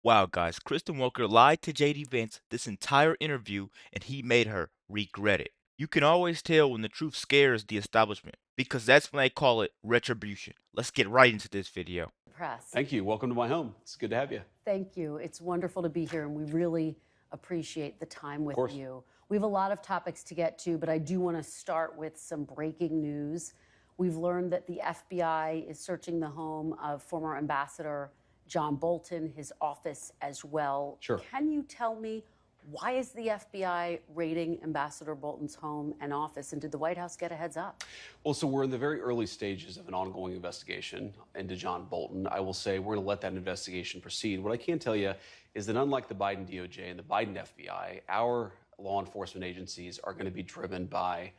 Wow, guys, Kristen Welker lied to JD Vance this entire interview and he made her regret it. You can always tell when the truth scares the establishment because that's when they call it retribution. Let's get right into this video. Press. Thank you. Welcome to my home. It's good to have you. Thank you. It's wonderful to be here, and we really appreciate the time Of with course. you. We have a lot of topics to get to, but I do want to start with some breaking news. We've learned that the FBI is searching the home of former Ambassador John Bolton, his office as well. Sure. Can you tell me, why is the FBI raiding Ambassador Bolton's home and office, and did the White House get a heads up? Well, so we're in the very early stages of an ongoing investigation into John Bolton. I will say we're going to let that investigation proceed. What I can tell you is that unlike the Biden DOJ and the Biden FBI, our law enforcement agencies are going to be driven by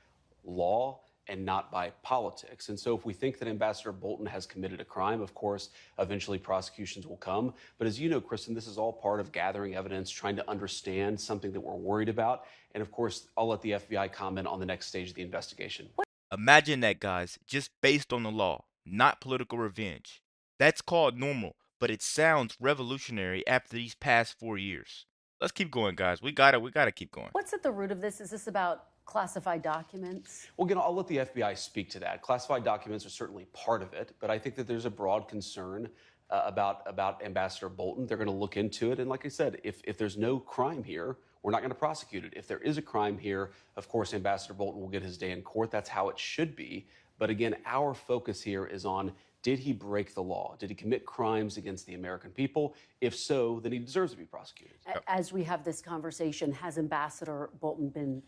law and not by politics. And so if we think that Ambassador Bolton has committed a crime, of course, eventually prosecutions will come. But as you know, Kristen, this is all part of gathering evidence, trying to understand something that we're worried about. And of course, I'll let the FBI comment on the next stage of the investigation. Imagine that, guys, just based on the law, not political revenge. That's called normal, but it sounds revolutionary after these past 4 years. Let's keep going, guys. We gotta keep going. What's at the root of this? Is this about classified documents? Well, again, I'll let the FBI speak to that. Classified documents are certainly part of it, but I think that there's a broad concern about Ambassador Bolton. They're going to look into it, and like I said, if there's no crime here, we're not going to prosecute it. If there is a crime here, of course, Ambassador Bolton will get his day in court. That's how it should be. But again, our focus here is on, did he break the law? Did he commit crimes against the American people? If so, then he deserves to be prosecuted. As we have this conversation, has Ambassador Bolton been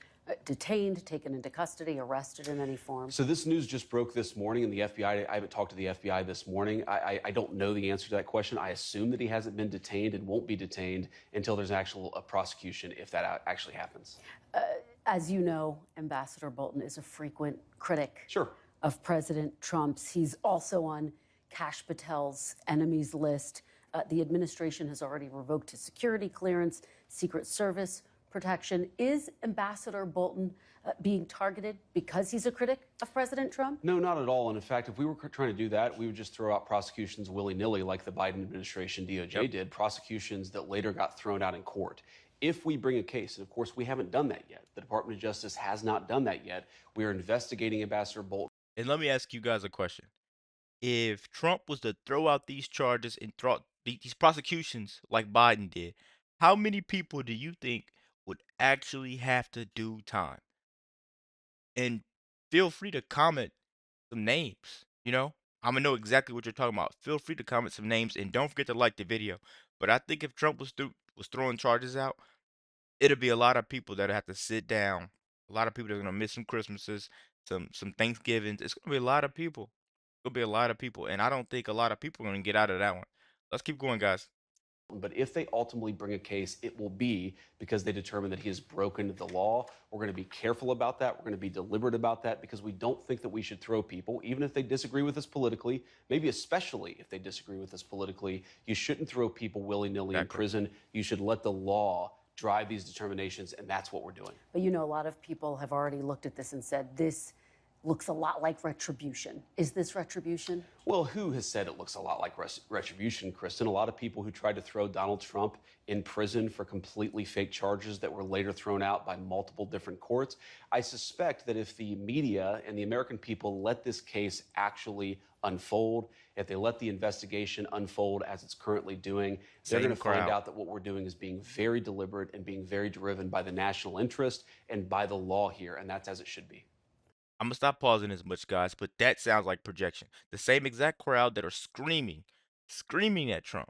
detained, taken into custody, arrested in any form? So this news just broke this morning, and the FBI, I haven't talked to the FBI this morning. I don't know the answer to that question. I assume that he hasn't been detained and won't be detained until there's an actual prosecution, if that actually happens. As you know, Ambassador Bolton is a frequent critic Sure. of President Trump's. He's also on Kash Patel's enemies list. The administration has already revoked his security clearance, Secret Service protection. Is Ambassador Bolton being targeted because he's a critic of President Trump? No, not at all. And in fact, if we were trying to do that, we would just throw out prosecutions willy-nilly like the Biden administration DOJ did, prosecutions that later got thrown out in court. If we bring a case, and of course we haven't done that yet, the Department of Justice has not done that yet, we are investigating Ambassador Bolton. And let me ask you guys a question. If Trump was to throw out these charges and throw these prosecutions like Biden did, how many people do you think would actually have to do time? And feel free to comment some names, you know? I'm gonna know exactly what you're talking about. Feel free to comment some names and don't forget to like the video. But I think if Trump was throwing charges out, it'll be a lot of people that have to sit down. A lot of people that are gonna miss some Christmases, some Thanksgivings. It's gonna be a lot of people. It'll be a lot of people, and I don't think a lot of people are gonna get out of that one. Let's keep going, guys. But if they ultimately bring a case, it will be because they determine that he has broken the law. We're going to be careful about that. We're going to be deliberate about that because we don't think that we should throw people, even if they disagree with us politically, maybe especially if they disagree with us politically. You shouldn't throw people willy-nilly in prison. You should let the law drive these determinations, and that's what we're doing. But you know, a lot of people have already looked at this and said, this looks a lot like retribution. Is this retribution? Well, who has said it looks a lot like retribution, Kristen? A lot of people who tried to throw Donald Trump in prison for completely fake charges that were later thrown out by multiple different courts. I suspect that if the media and the American people let this case actually unfold, if they let the investigation unfold as it's currently doing, they're going to find out that what we're doing is being very deliberate and being very driven by the national interest and by the law here, and that's as it should be. I'm gonna stop pausing as much, guys, but that sounds like projection. The same exact crowd that are screaming at Trump,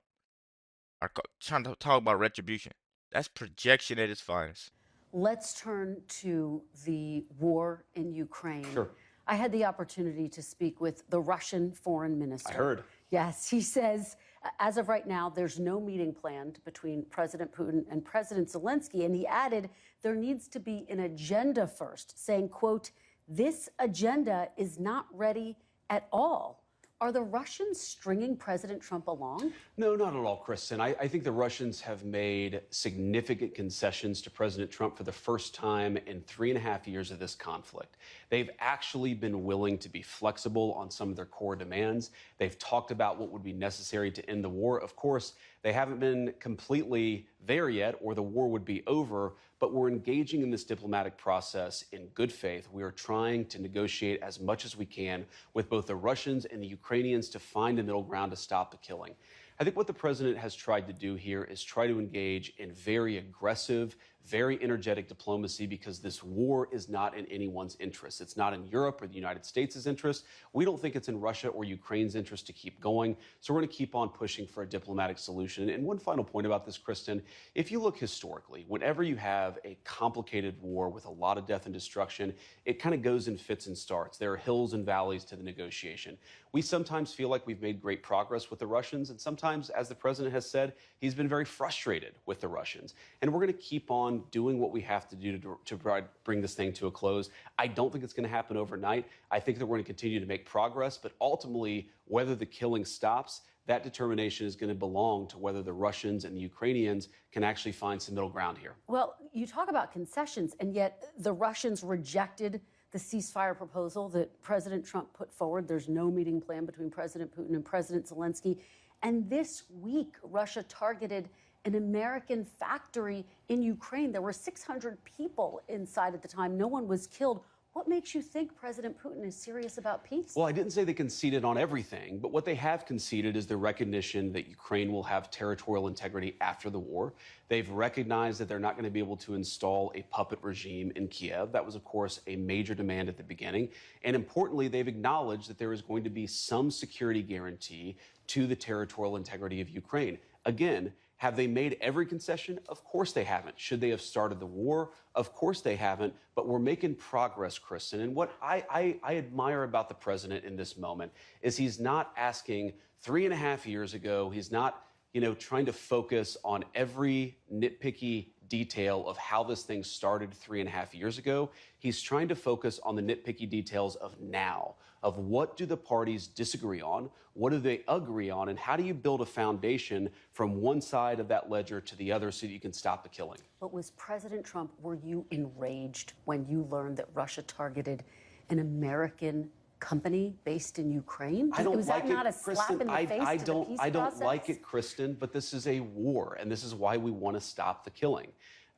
are trying to talk about retribution. That's projection at its finest. Let's turn to the war in Ukraine. Sure. I had the opportunity to speak with the Russian foreign minister. I heard. Yes, he says, as of right now, there's no meeting planned between President Putin and President Zelensky. And he added, there needs to be an agenda first, saying, quote, this agenda is not ready at all. Are the Russians stringing President Trump along? No, not at all, Kristen. I think the Russians have made significant concessions to President Trump for the first time in 3.5 years of this conflict. They've actually been willing to be flexible on some of their core demands. They've talked about what would be necessary to end the war. Of course, They haven't been completely there yet, or the war would be over, but we're engaging in this diplomatic process in good faith. We are trying to negotiate as much as we can with both the Russians and the Ukrainians to find a middle ground to stop the killing. I think what the president has tried to do here is try to engage in very aggressive, very energetic diplomacy, because this war is not in anyone's interest. It's not in Europe or the United States' interest. We don't think it's in Russia or Ukraine's interest to keep going. So we're going to keep on pushing for a diplomatic solution. And one final point about this, Kristen, if you look historically, whenever you have a complicated war with a lot of death and destruction, it kind of goes in fits and starts. There are hills and valleys to the negotiation. We sometimes feel like we've made great progress with the Russians, and sometimes, as the president has said, he's been very frustrated with the Russians. And we're going to keep on doing what we have to do to bring this thing to a close. I don't think it's going to happen overnight. I think that we're going to continue to make progress, but ultimately, whether the killing stops, that determination is going to belong to whether the Russians and the Ukrainians can actually find some middle ground here. Well, you talk about concessions, and yet the Russians rejected the ceasefire proposal that President Trump put forward. There's no meeting plan between President Putin and President Zelensky. And this week, Russia targeted an American factory in Ukraine. There were 600 people inside at the time. No one was killed. What makes you think President Putin is serious about peace? Well, I didn't say they conceded on everything, but what they have conceded is the recognition that Ukraine will have territorial integrity after the war. They've recognized that they're not going to be able to install a puppet regime in Kiev. That was, of course, a major demand at the beginning. And importantly, they've acknowledged that there is going to be some security guarantee to the territorial integrity of Ukraine. Again, have they made every concession? Of course they haven't. Should they have started the war? Of course they haven't. But we're making progress, Kristen. And what I admire about the president in this moment is he's not asking 3.5 years ago. He's not, trying to focus on every nitpicky detail of how this thing started 3.5 years ago. He's trying to focus on the nitpicky details of now, of what do the parties disagree on, what do they agree on, and how do you build a foundation from one side of that ledger to the other so that you can stop the killing. But was President Trump, were you enraged when you learned that Russia targeted an American company based in Ukraine? I don't was like that not it, a slap Kristen. in the face I to don't. the peace I don't process? like it, Kristen. But this is a war, and this is why we want to stop the killing.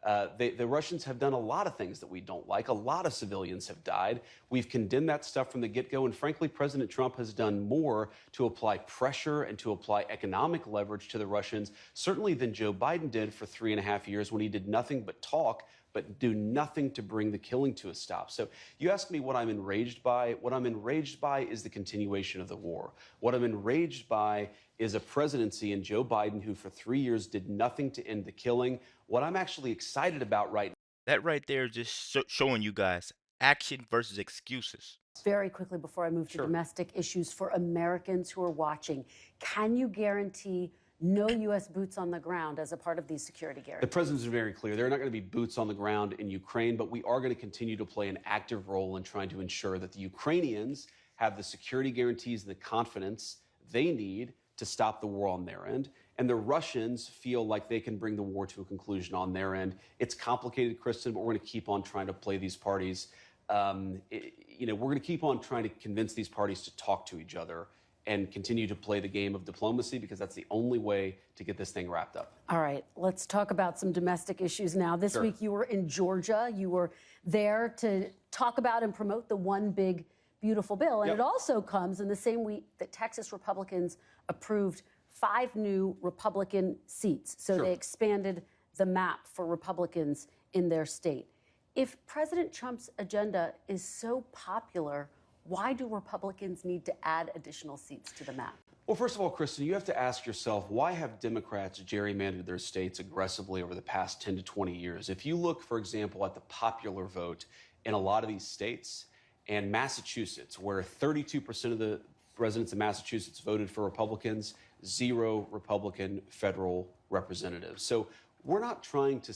The Russians have done a lot of things that we don't like. A lot of civilians have died. We've condemned that stuff from the get-go. And frankly, President Trump has done more to apply pressure and to apply economic leverage to the Russians, certainly than Joe Biden did for 3.5 years when he did nothing but talk, but do nothing to bring the killing to a stop. So you ask me what I'm enraged by. What I'm enraged by is the continuation of the war. What I'm enraged by is a presidency and Joe Biden who for 3 years did nothing to end the killing. What I'm actually excited about right now. That right there is just showing you guys action versus excuses. Very quickly before I move to Sure. domestic issues for Americans who are watching, can you guarantee no U.S. boots on the ground as a part of these security The guarantees? president's very clear. There are not going to be boots on the ground in Ukraine, but we are going to continue to play an active role in trying to ensure that the Ukrainians have the security guarantees and the confidence they need to stop the war on their end. And the Russians feel like they can bring the war to a conclusion on their end. It's complicated, Kristen, but we're going to keep on trying to play these parties. We're going to keep on trying to convince these parties to talk to each other and continue to play the game of diplomacy, because that's the only way to get this thing wrapped up. All right, let's talk about some domestic issues now. This Sure. week you were in Georgia. You were there to talk about and promote the One Big Beautiful Bill. And Yep. it also comes in the same week that Texas Republicans approved 5 new Republican seats. So Sure. they expanded the map for Republicans in their state. If President Trump's agenda is so popular, why do Republicans need to add additional seats to the map? Well, first of all, Kristen, you have to ask yourself, why have Democrats gerrymandered their states aggressively over the past 10 to 20 years? If you look, for example, at the popular vote in a lot of these states, and Massachusetts, where 32% of the residents of Massachusetts voted for Republicans, 0 Republican federal representatives. So we're not trying to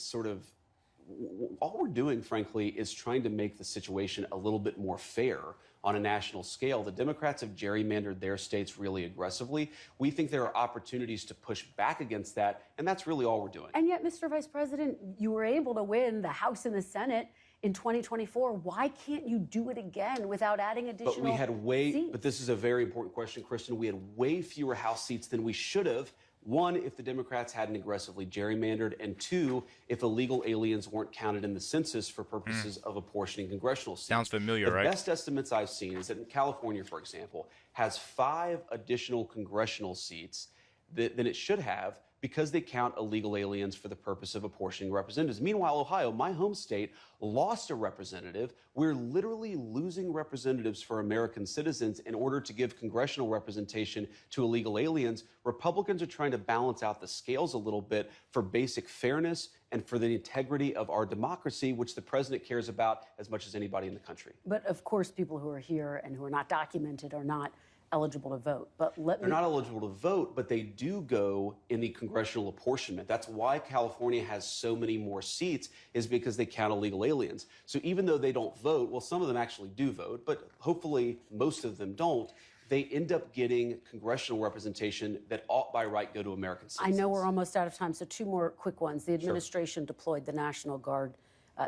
all we're doing, frankly, is trying to make the situation a little bit more fair on a national scale. The Democrats have gerrymandered their states really aggressively. We think there are opportunities to push back against that, and that's really all we're doing. And yet, Mr. Vice President, you were able to win the House and the Senate in 2024. Why can't you do it again without adding additional But we had seats? but this is a very important question, Kristen. We had way fewer House seats than we should have One, if the Democrats hadn't aggressively gerrymandered, and two, if illegal aliens weren't counted in the census for Mm, purposes of apportioning congressional sounds seats. familiar, The right? best estimates I've seen is that in California, for example, has 5 additional congressional seats than it should have because they count illegal aliens for the purpose of apportioning representatives. Meanwhile, Ohio, my home state, lost a representative. We're literally losing representatives for American citizens in order to give congressional representation to illegal aliens. Republicans are trying to balance out the scales a little bit for basic fairness and for the integrity of our democracy, which the president cares about as much as anybody in the country. But of course, people who are here and who are not documented are not eligible to vote. But let They're me not eligible to vote, but they do go in the congressional apportionment. That's why California has so many more seats, is because they count illegal aliens. So even though they don't vote, well, some of them actually do vote, but hopefully most of them don't. They end up getting congressional representation that ought by right go to American I citizens. know we're almost out of time, so two more quick ones. The administration deployed the National Guard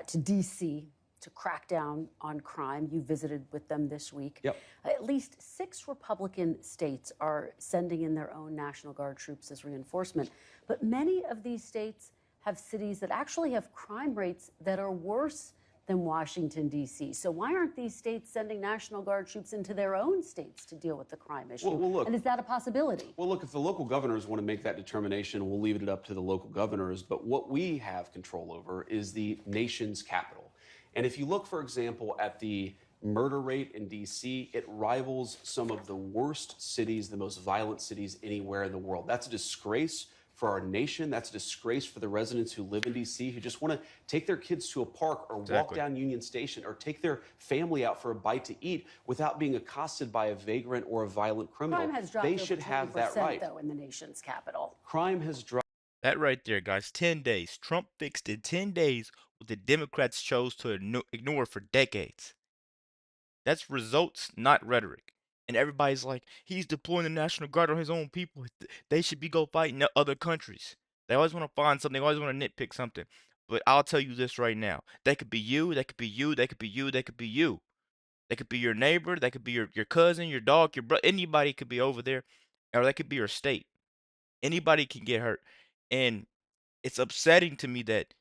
to D.C. to crack down on crime. You visited with them this week. Yep. At least 6 Republican states are sending in their own National Guard troops as reinforcement. But many of these states have cities that actually have crime rates that are worse than Washington, D.C. So why aren't these states sending National Guard troops into their own states to deal with the crime issue? Well, look, and is that a possibility? Well, look, if the local governors want to make that determination, we'll leave it up to the local governors. But what we have control over is the nation's capital. And if you look, for example, at the murder rate in D.C., it rivals some of the worst cities, the most violent cities anywhere in the world. That's a disgrace for our nation. That's a disgrace for the residents who live in D.C., who just want to take their kids to a park or walk Exactly. down Union Station or take their family out for a bite to eat without being accosted by a vagrant or a violent criminal. Crime has dropped They over should 20%, have that right. though, in the nation's capital. Crime has dropped. That right there, guys. 10 days. Trump fixed in 10 days what the Democrats chose to ignore for decades. That's results, not rhetoric. And everybody's like, he's deploying the National Guard on his own people. They should be go fighting other countries. They always want to find something. They always want to nitpick something. But I'll tell you this right now. They could be you. They could be you. They could be you. They could be you. They could be your neighbor. They could be your cousin, your dog, your brother. Anybody could be over there. Or they could be your state. Anybody can get hurt. And it's upsetting to me that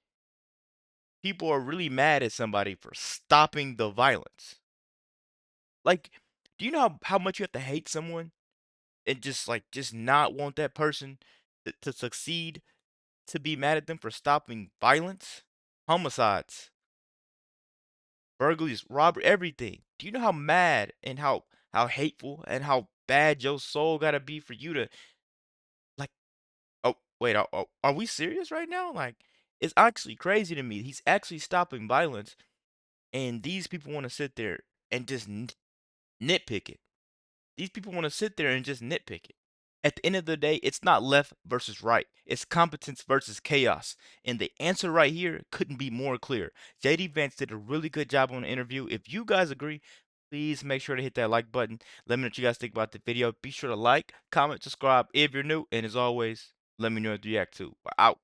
people are really mad at somebody for stopping the violence. Like, do you know how much you have to hate someone and just not want that person to succeed to be mad at them for stopping violence, homicides, burglaries, robbery, everything? Do you know how mad and how hateful and how bad your soul gotta be for you to like? Oh wait, are we serious right now? Like, it's actually crazy to me. He's actually stopping violence, and these people want to sit there and just nitpick it. These people want to sit there and just nitpick it. At the end of the day, it's not left versus right. It's competence versus chaos. And the answer right here couldn't be more clear. JD Vance did a really good job on the interview. If you guys agree, please make sure to hit that like button. Let me know what you guys think about the video. Be sure to like, comment, subscribe if you're new. And as always, let me know what you react to. We're out.